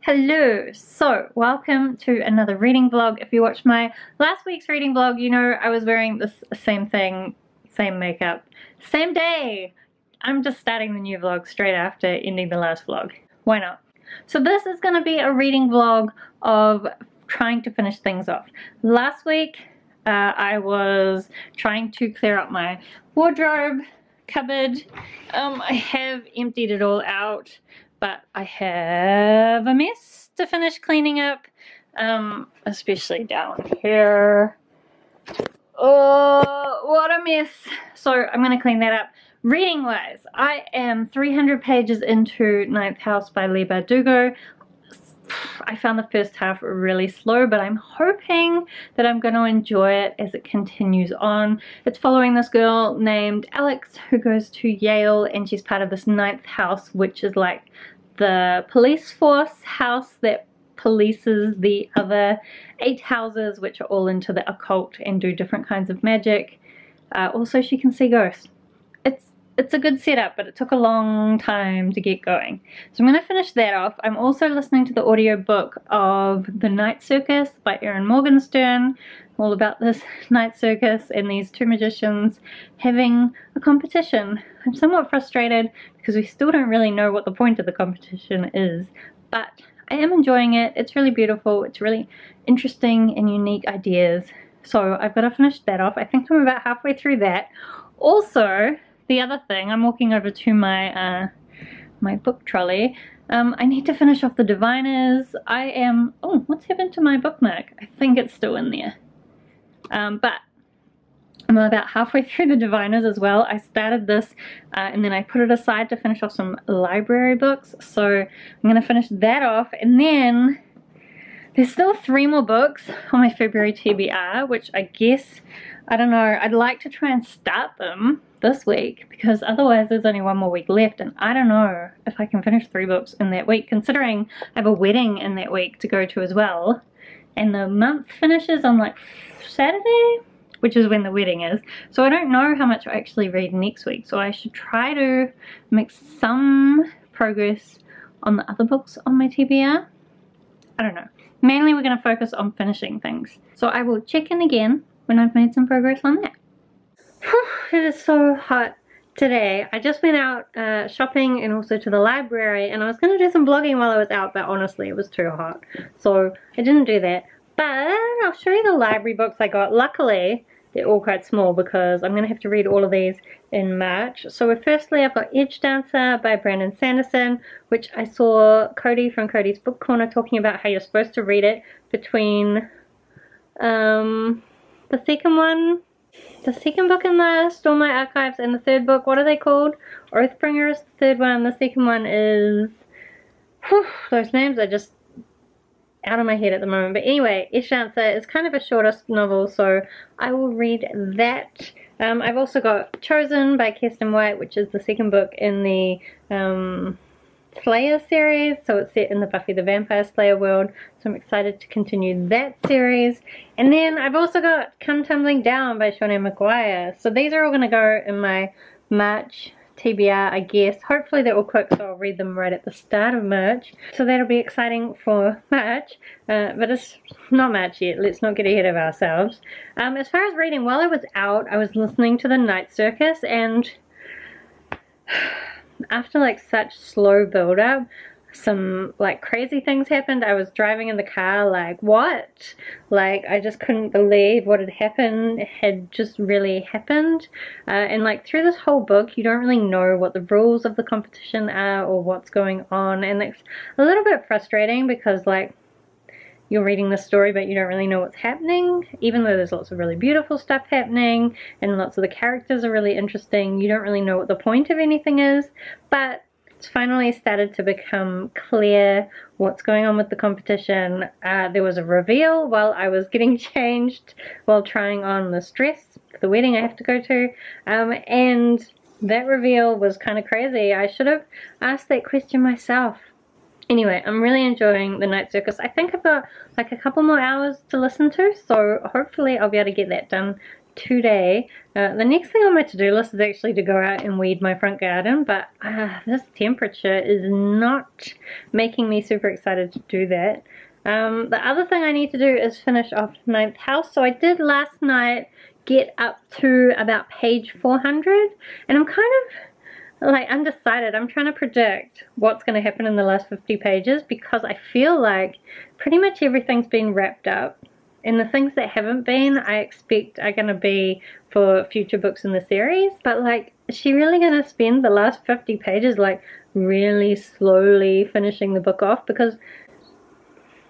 Hello, so welcome to another reading vlog. If you watched my last week's reading vlog, you know I was wearing this same thing, same makeup, same day. I'm just starting the new vlog straight after ending the last vlog. Why not? So this is going to be a reading vlog of trying to finish things off. Last week I was trying to clear up my wardrobe cupboard. I have emptied it all out, but I have a mess to finish cleaning up, especially down here. Oh, what a mess. So I'm going to clean that up. Reading wise, I am 300 pages into Ninth House by Leigh Bardugo. I found the first half really slow, but I'm hoping that I'm going to enjoy it as it continues on. It's following this girl named Alex who goes to Yale, and she's part of this Ninth House, which is like the police force house that polices the other 8 houses, which are all into the occult and do different kinds of magic. Also, she can see ghosts. It's a good setup, but it took a long time to get going. So I'm going to finish that off. I'm also listening to the audiobook of The Night Circus by Erin Morgenstern, all about this night circus and these 2 magicians having a competition. I'm somewhat frustrated because we still don't really know what the point of the competition is, but I am enjoying it. It's really beautiful. It's really interesting and unique ideas. So I've got to finish that off. I think I'm about halfway through that. Also, the other thing, I'm walking over to my my book trolley. I need to finish off the Diviners. Oh, what's happened to my bookmark? I think it's still in there. But I'm about halfway through the Diviners as well. I started this and then I put it aside to finish off some library books. So I'm going to finish that off, and then there's still 3 more books on my February TBR, which I guess, I don't know, I'd like to try and start them this week, because otherwise there's only 1 more week left, and I don't know if I can finish 3 books in that week, considering I have a wedding in that week to go to as well, and the month finishes on like Saturday, which is when the wedding is. So I don't know how much I actually read next week, so I should try to make some progress on the other books on my TBR. I don't know. Mainly we're going to focus on finishing things. So I will check in again when I've made some progress on that. It is so hot today. I just went out shopping and also to the library, and I was going to do some vlogging while I was out, but honestly it was too hot. So I didn't do that. But I'll show you the library books I got. Luckily, they're all quite small because I'm going to have to read all of these in March. So firstly, I've got Edge Dancer by Brandon Sanderson, which I saw Cody from Cody's Book Corner talking about how you're supposed to read it between the second book in the Stormlight Archives and the 3rd book. What are they called? Oathbringer is the 3rd one. The 2nd one is... those names are just out of my head at the moment. But anyway, Edge Dancer is kind of a shortest novel, so I will read that. I've also got Chosen by Kirsten White, which is the 2nd book in the Slayer series, so it's set in the Buffy the Vampire Slayer world, so I'm excited to continue that series. And then I've also got Come Tumbling Down by Shawnee Maguire. So these are all going to go in my March TBR, I guess. Hopefully they're all quick, so I'll read them right at the start of March. So that'll be exciting for March, but it's not March yet. Let's not get ahead of ourselves. As far as reading, while I was out, I was listening to The Night Circus, and after like such slow build up, some like crazy things happened. I was driving in the car like, what? Like, I just couldn't believe what had happened. It had just really happened. And like through this whole book, you don't really know what the rules of the competition are or what's going on, and it's a little bit frustrating because like you're reading the story but you don't really know what's happening, even though there's lots of really beautiful stuff happening and lots of the characters are really interesting. You don't really know what the point of anything is, but it's finally started to become clear what's going on with the competition. There was a reveal while I was getting changed while trying on this dress for the wedding I have to go to, and that reveal was kind of crazy. I should have asked that question myself. Anyway, I'm really enjoying The Night Circus. I think I've got like a couple more hours to listen to, so hopefully I'll be able to get that done today. The next thing on my to-do list is actually to go out and weed my front garden, but this temperature is not making me super excited to do that. The other thing I need to do is finish off Ninth House. So I did last night get up to about page 400, and I'm kind of like undecided. I'm trying to predict what's going to happen in the last 50 pages because I feel like pretty much everything's been wrapped up. And the things that haven't been, I expect are going to be for future books in the series. But like, is she really going to spend the last 50 pages like really slowly finishing the book off? Because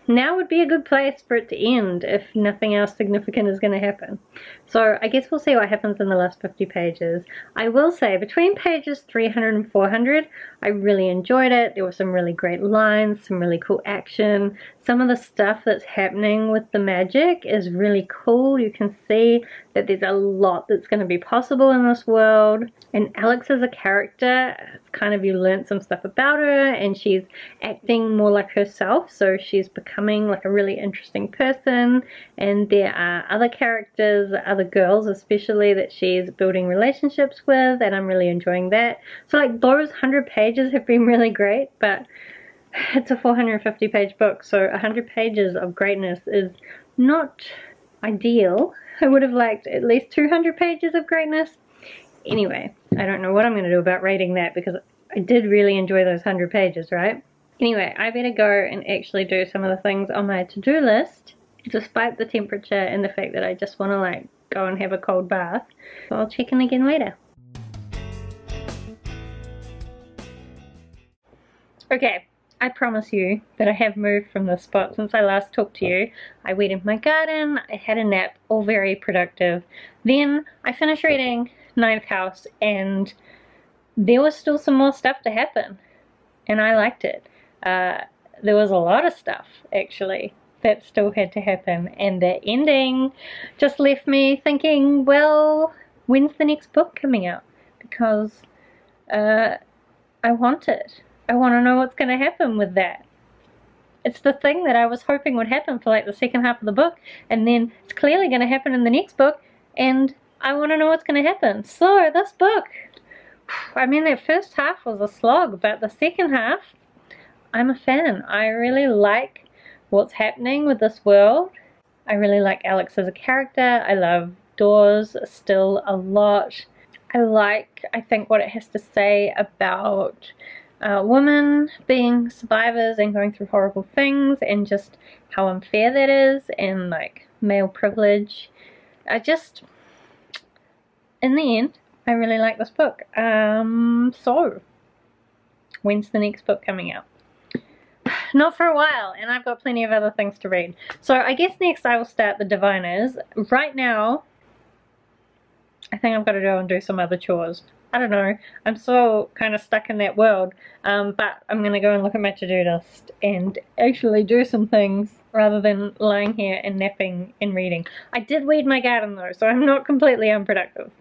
now would be a good place for it to end if nothing else significant is going to happen. So I guess we'll see what happens in the last 50 pages. I will say between pages 300 and 400, I really enjoyed it. There were some really great lines, some really cool action. Some of the stuff that's happening with the magic is really cool. You can see that there's a lot that's going to be possible in this world. And Alex as a character, it's kind of, you learn some stuff about her and she's acting more like herself. So she's becoming like a really interesting person. And there are other characters, other girls especially, that she's building relationships with, and I'm really enjoying that. So like those 100 pages have been really great, but it's a 450 page book, so 100 pages of greatness is not ideal. I would have liked at least 200 pages of greatness. Anyway, I don't know what I'm going to do about rating that because I did really enjoy those 100 pages, right? Anyway, I better go and actually do some of the things on my to-do list, despite the temperature and the fact that I just want to like go and have a cold bath. So I'll check in again later. Okay, I promise you that I have moved from this spot since I last talked to you. I weeded my garden, I had a nap, all very productive. Then I finished reading Ninth House and there was still some more stuff to happen. And I liked it. There was a lot of stuff, actually, that still had to happen. And the ending just left me thinking, well, when's the next book coming out? Because I want it. I want to know what's going to happen with that. It's the thing that I was hoping would happen for like the second half of the book, and then it's clearly going to happen in the next book, and I want to know what's going to happen. So this book, I mean, that first half was a slog, but the second half, I'm a fan. I really like what's happening with this world. I really like Alex as a character. I love Dawes still a lot. I think what it has to say about women being survivors and going through horrible things, and just how unfair that is, and like male privilege. In the end, I really like this book. So when's the next book coming out? Not for a while, and I've got plenty of other things to read. So I guess next I will start The Diviners. Right now, I think I've got to go and do some other chores. I don't know, I'm so kind of stuck in that world, but I'm going to go and look at my to-do list and actually do some things rather than lying here and napping and reading. I did weed my garden though, so I'm not completely unproductive.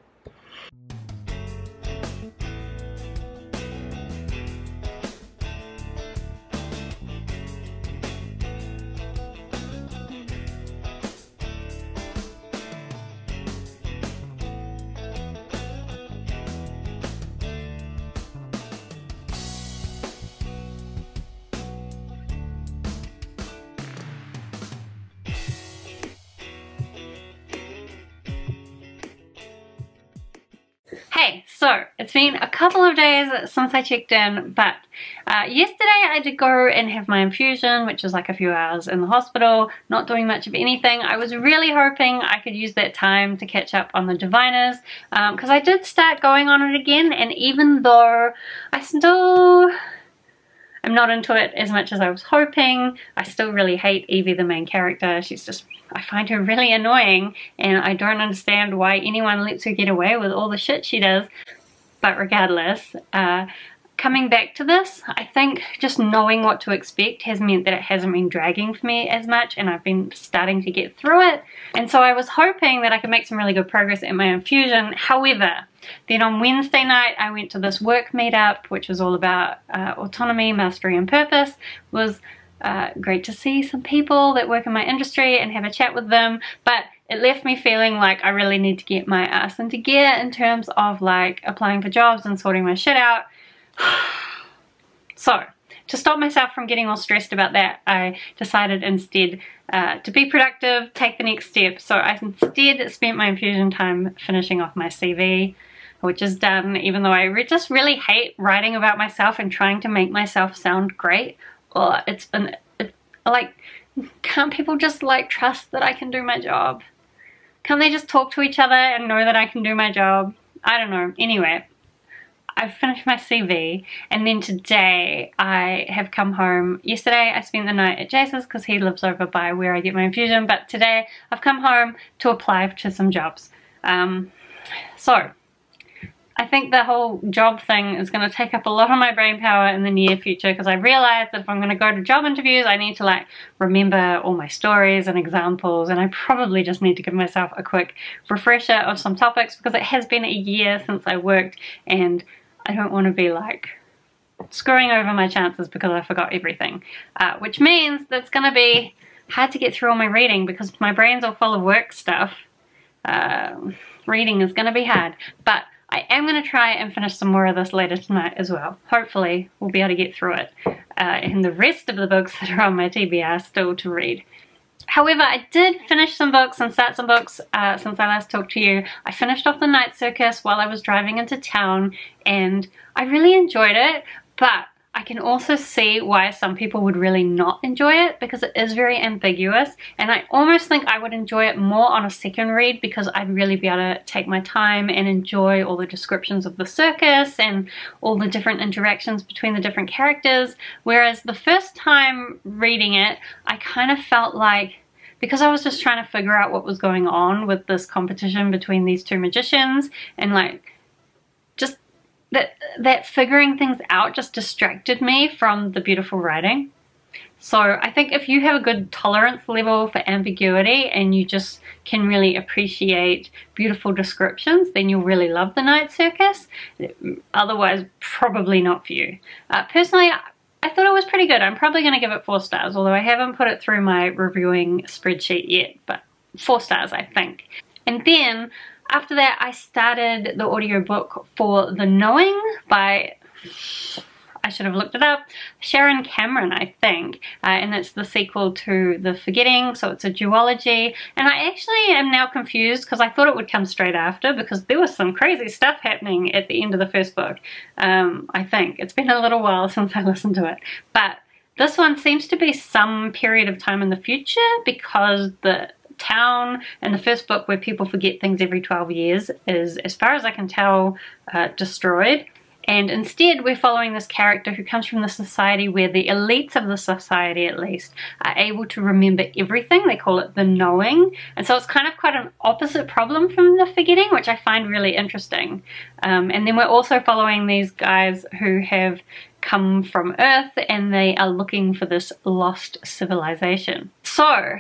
Hey, so it's been a couple of days since I checked in, but yesterday I did go and have my infusion, which is like a few hours in the hospital, not doing much of anything. I was really hoping I could use that time to catch up on The Diviners, because I did start going on it again, and even though I'm not into it as much as I was hoping, I still really hate Evie, the main character. I find her really annoying, and I don't understand why anyone lets her get away with all the shit she does. But regardless, coming back to this, I think just knowing what to expect has meant that it hasn't been dragging for me as much, and I've been starting to get through it. And so I was hoping that I could make some really good progress at my infusion. However, then on Wednesday night I went to this work meetup, which was all about autonomy, mastery and purpose. It was great to see some people that work in my industry and have a chat with them, but it left me feeling like I really need to get my ass into gear in terms of like applying for jobs and sorting my shit out. So to stop myself from getting all stressed about that, I decided instead to be productive, take the next step. So I instead spent my infusion time finishing off my CV, which is done, even though I just really hate writing about myself and trying to make myself sound great. Or like, can't people just like trust that I can do my job? Can't they just talk to each other and know that I can do my job? I don't know. Anyway, I've finished my CV, and then today I have come home. Yesterday I spent the night at Jace's because he lives over by where I get my infusion, but today I've come home to apply to some jobs. So I think the whole job thing is going to take up a lot of my brain power in the near future, because I realized that if I'm going to go to job interviews, I need to like remember all my stories and examples, and I probably just need to give myself a quick refresher of some topics, because it has been a year since I worked and I don't want to be like screwing over my chances because I forgot everything, which means that's going to be hard to get through all my reading because my brain's all full of work stuff. Reading is going to be hard, but I am going to try and finish some more of this later tonight as well. Hopefully we'll be able to get through it, and the rest of the books that are on my TBR still to read. However, I did finish some books and start some books since I last talked to you. I finished off the Night Circus while I was driving into town, and I really enjoyed it, but I can also see why some people would really not enjoy it, because it is very ambiguous, and I almost think I would enjoy it more on a second read because I'd really be able to take my time and enjoy all the descriptions of the circus and all the different interactions between the different characters, whereas the first time reading it I kind of felt like, because I was just trying to figure out what was going on with this competition between these two magicians, and like just that figuring things out just distracted me from the beautiful writing. So I think if you have a good tolerance level for ambiguity and you just can really appreciate beautiful descriptions, then you'll really love the Night Circus. Otherwise, probably not for you. Personally, I thought it was pretty good. I'm probably going to give it 4 stars, although I haven't put it through my reviewing spreadsheet yet, but 4 stars I think. And then after that I started the audiobook for The Knowing by, I should have looked it up, Sharon Cameron I think, and it's the sequel to The Forgetting, so it's a duology, and I actually am now confused because I thought it would come straight after, because there was some crazy stuff happening at the end of the first book. I think it's been a little while since I listened to it, but this one seems to be some period of time in the future, because the town in the first book, where people forget things every 12 years, is, as far as I can tell, destroyed. And instead we're following this character who comes from the society where the elites of the society, at least, are able to remember everything. They call it the knowing. And so it's kind of quite an opposite problem from the forgetting, which I find really interesting. And then we're also following these guys who have come from Earth, and they are looking for this lost civilization. So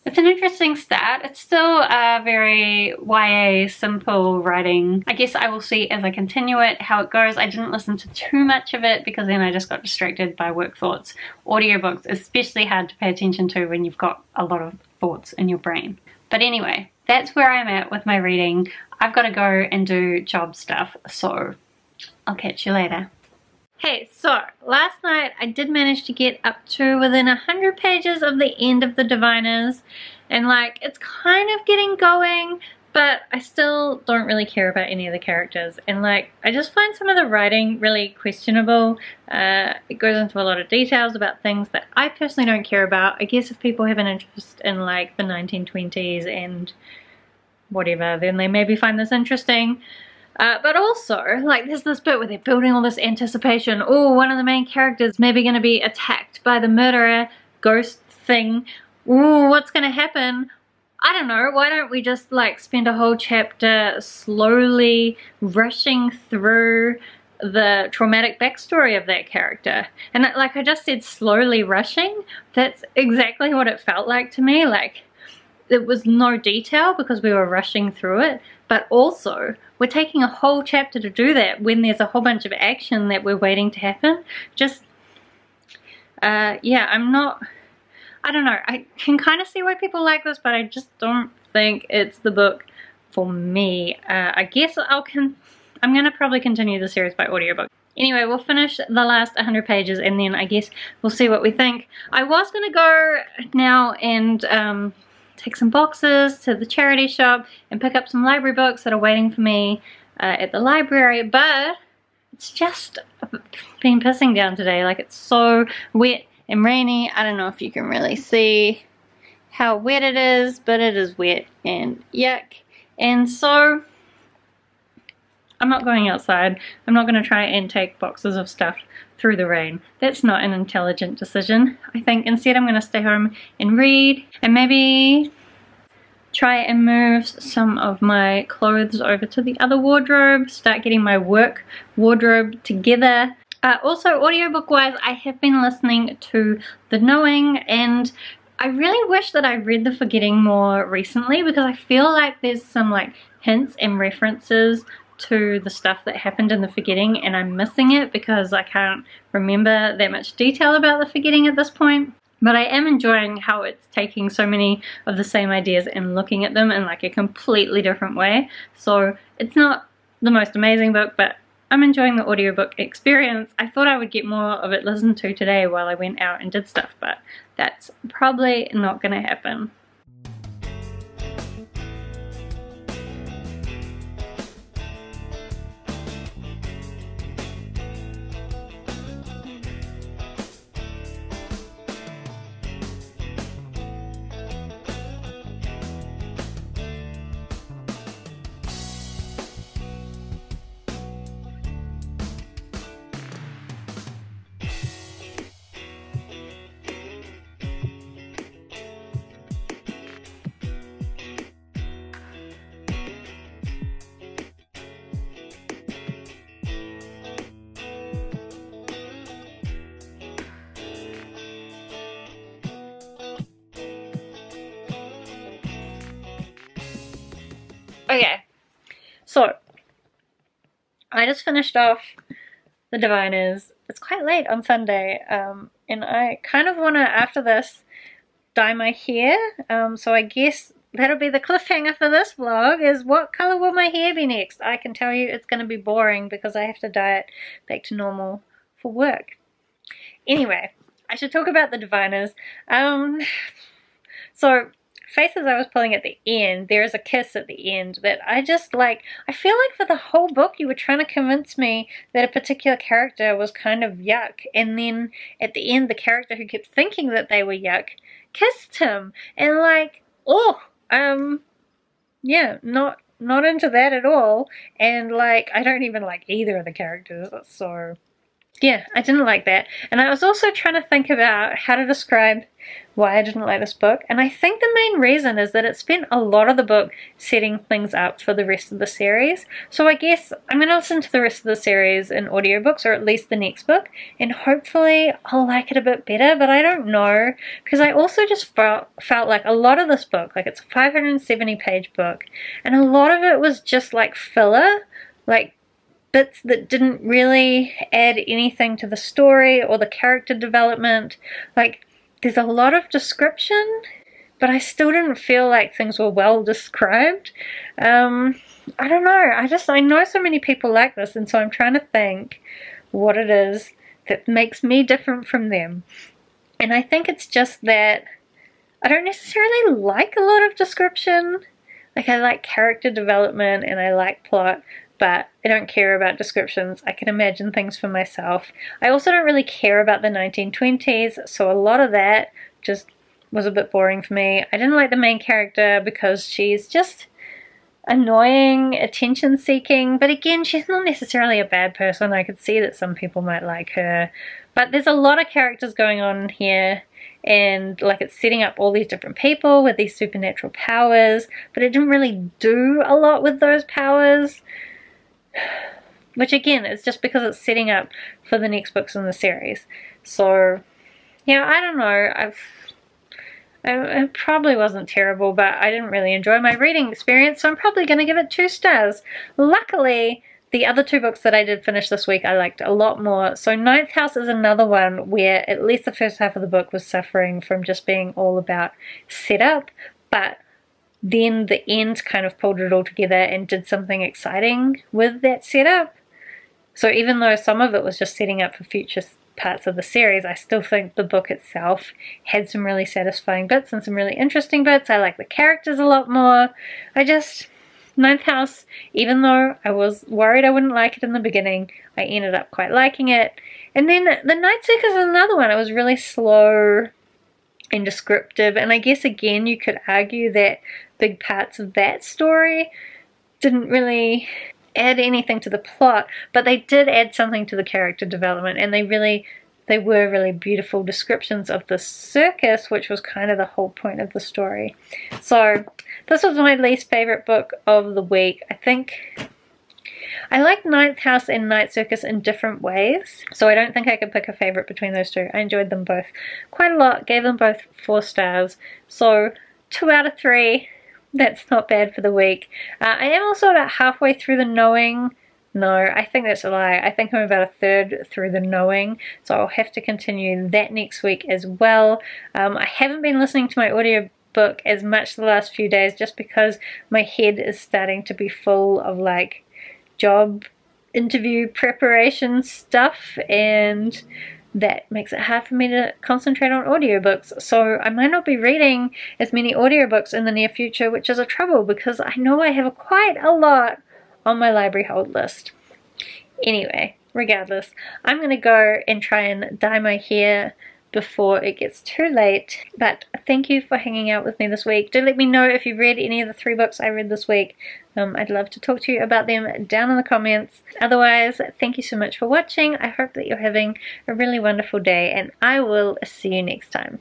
it's an interesting start. It's still a very YA simple writing. I guess I will see as I continue it how it goes. I didn't listen to too much of it because then I just got distracted by work thoughts. Audiobooks, especially hard to pay attention to when you've got a lot of thoughts in your brain. But anyway, that's where I'm at with my reading. I've got to go and do job stuff, so I'll catch you later. Hey, so last night I did manage to get up to within 100 pages of the end of The Diviners, and like it's kind of getting going, but I still don't really care about any of the characters, and like I just find some of the writing really questionable. It goes into a lot of details about things that I personally don't care about. I guess if people have an interest in like the 1920s and whatever, then they maybe find this interesting. But also, like, there's this bit where they're building all this anticipation. Oh, one of the main characters maybe going to be attacked by the murderer ghost thing. Ooh, what's going to happen? I don't know. Why don't we just, like, spend a whole chapter slowly rushing through the traumatic backstory of that character? And like I just said, slowly rushing. That's exactly what it felt like to me. Like, it was no detail because we were rushing through it, but also we're taking a whole chapter to do that when there's a whole bunch of action that we're waiting to happen. Just yeah, I don't know, I can kind of see why people like this, but I just don't think it's the book for me. I guess I'm gonna probably continue the series by audiobook. Anyway, we'll finish the last 100 pages and then I guess we'll see what we think. I was gonna go now and take some boxes to the charity shop and pick up some library books that are waiting for me at the library, but it's just been pissing down today. Like, it's so wet and rainy. I don't know if you can really see how wet it is, but it is wet and yuck. And so I'm not going outside. I'm not going to try and take boxes of stuff through the rain. That's not an intelligent decision. I think instead I'm going to stay home and read and maybe try and move some of my clothes over to the other wardrobe, start getting my work wardrobe together. Also, audiobook wise, I have been listening to The Knowing, and I really wish that I read The Forgetting more recently, because I feel like there's some like hints and references to the stuff that happened in The Forgetting, and I'm missing it because I can't remember that much detail about The Forgetting at this point. But I am enjoying how it's taking so many of the same ideas and looking at them in like a completely different way. So it's not the most amazing book, but I'm enjoying the audiobook experience. I thought I would get more of it listened to today while I went out and did stuff, but that's probably not going to happen. Okay, so I just finished off The Diviners. It's quite late on Sunday, and I kind of want to, after this, dye my hair. So I guess that'll be the cliffhanger for this vlog, is what color will my hair be next? I can tell you it's going to be boring because I have to dye it back to normal for work. Anyway, I should talk about The Diviners. So faces I was pulling at the end, there is a kiss at the end that I just like. I feel like for the whole book you were trying to convince me that a particular character was kind of yuck, and then at the end the character who kept thinking that they were yuck kissed him, and like, oh, yeah, not into that at all. And like, I don't even like either of the characters, so yeah, I didn't like that. And I was also trying to think about how to describe why I didn't like this book, and I think the main reason is that it spent a lot of the book setting things up for the rest of the series. So I guess I'm going to listen to the rest of the series in audiobooks, or at least the next book, and hopefully I'll like it a bit better, but I don't know, because I also just felt like a lot of this book, like it's a 570 page book, and a lot of it was just like filler, like bits that didn't really add anything to the story or the character development. Like, there's a lot of description, but I still didn't feel like things were well described. I don't know, I know so many people like this, and so I'm trying to think what it is that makes me different from them. And I think it's just that I don't necessarily like a lot of description. Like, I like character development and I like plot, but I don't care about descriptions. I can imagine things for myself. I also don't really care about the 1920s, so a lot of that just was a bit boring for me. I didn't like the main character because she's just annoying, attention-seeking, but again, she's not necessarily a bad person. I could see that some people might like her, but there's a lot of characters going on here, and like, it's setting up all these different people with these supernatural powers, but it didn't really do a lot with those powers. Which again, is just because it's setting up for the next books in the series. So yeah, I don't know. It probably wasn't terrible, but I didn't really enjoy my reading experience, so I'm probably going to give it 2 stars. Luckily, the other 2 books that I did finish this week I liked a lot more. So Ninth House is another one where at least the first half of the book was suffering from just being all about setup, but then the end kind of pulled it all together and did something exciting with that setup. So even though some of it was just setting up for future parts of the series, I still think the book itself had some really satisfying bits and some really interesting bits. I like the characters a lot more. Ninth House, even though I was worried I wouldn't like it in the beginning, I ended up quite liking it. And then The Night Circus is another one. It was really slow and descriptive, and I guess again you could argue that big parts of that story didn't really add anything to the plot, but they did add something to the character development, and they were really beautiful descriptions of the circus, which was kind of the whole point of the story. So this was my least favorite book of the week. I think I like Ninth House and Night Circus in different ways, so I don't think I could pick a favorite between those two. I enjoyed them both quite a lot, gave them both 4 stars, so 2 out of 3. That's not bad for the week. I am also about halfway through the Knowing. No, I think that's a lie. I think I'm about a third through the Knowing, so I'll have to continue that next week as well. I haven't been listening to my audiobook as much the last few days just because my head is starting to be full of like job interview preparation stuff, and that makes it hard for me to concentrate on audiobooks. So I might not be reading as many audiobooks in the near future, which is a trouble because I know I have quite a lot on my library hold list. Anyway, regardless, I'm going to go and try and dye my hair before it gets too late. But thank you for hanging out with me this week. Do let me know if you've read any of the 3 books I read this week. I'd love to talk to you about them down in the comments. Otherwise, thank you so much for watching. I hope that you're having a really wonderful day, and I will see you next time.